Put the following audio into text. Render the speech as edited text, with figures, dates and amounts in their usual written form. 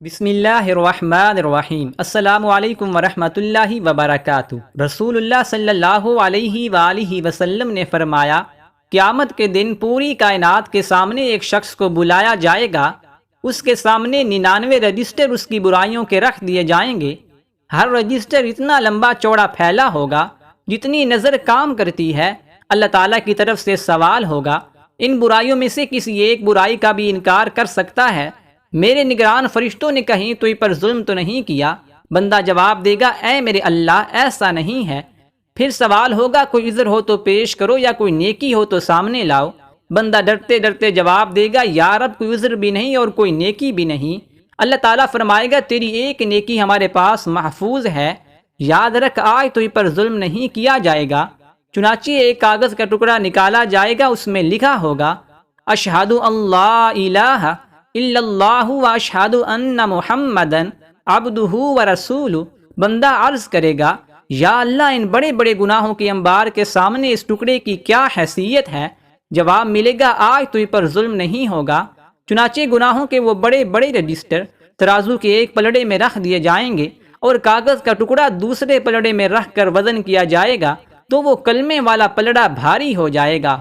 بسم اللہ الرحمن الرحیم۔ السلام علیکم ورحمۃ اللہ وبرکاتہ۔ رسول اللہ صلی اللہ علیہ وآلہ وسلم نے فرمایا، قیامت کے دن پوری کائنات کے سامنے ایک شخص کو بلایا جائے گا۔ اس کے سامنے 99 رجسٹر اس کی برائیوں کے رکھ دیے جائیں گے۔ ہر رجسٹر اتنا لمبا چوڑا پھیلا ہوگا جتنی نظر کام کرتی ہے۔ اللہ تعالیٰ کی طرف سے سوال ہوگا، ان برائیوں میں سے کسی ایک برائی کا بھی انکار کر سکتا ہے؟ میرے نگران فرشتوں نے کہیں تو پر ظلم تو نہیں کیا؟ بندہ جواب دے گا، اے میرے اللہ ایسا نہیں ہے۔ پھر سوال ہوگا، کوئی عذر ہو تو پیش کرو یا کوئی نیکی ہو تو سامنے لاؤ۔ بندہ ڈرتے ڈرتے جواب دے گا، یا رب کوئی عذر بھی نہیں اور کوئی نیکی بھی نہیں۔ اللہ تعالیٰ فرمائے گا، تیری ایک نیکی ہمارے پاس محفوظ ہے، یاد رکھ آج تو پر ظلم نہیں کیا جائے گا۔ چنانچہ ایک کاغذ کا ٹکڑا نکالا جائے گا، اس میں لکھا ہوگا، اشہد اللہ الہ الا اللہ واشہد ان محمدن عبدہ ورسولہ۔ بندہ عرض کرے گا، یا اللہ ان بڑے بڑے گناہوں کے انبار کے سامنے اس ٹکڑے کی کیا حیثیت ہے؟ جواب ملے گا، آج تو پر ظلم نہیں ہوگا۔ چنانچہ گناہوں کے وہ بڑے بڑے رجسٹر ترازو کے ایک پلڑے میں رکھ دیے جائیں گے اور کاغذ کا ٹکڑا دوسرے پلڑے میں رکھ کر وزن کیا جائے گا تو وہ کلمے والا پلڑا بھاری ہو جائے گا۔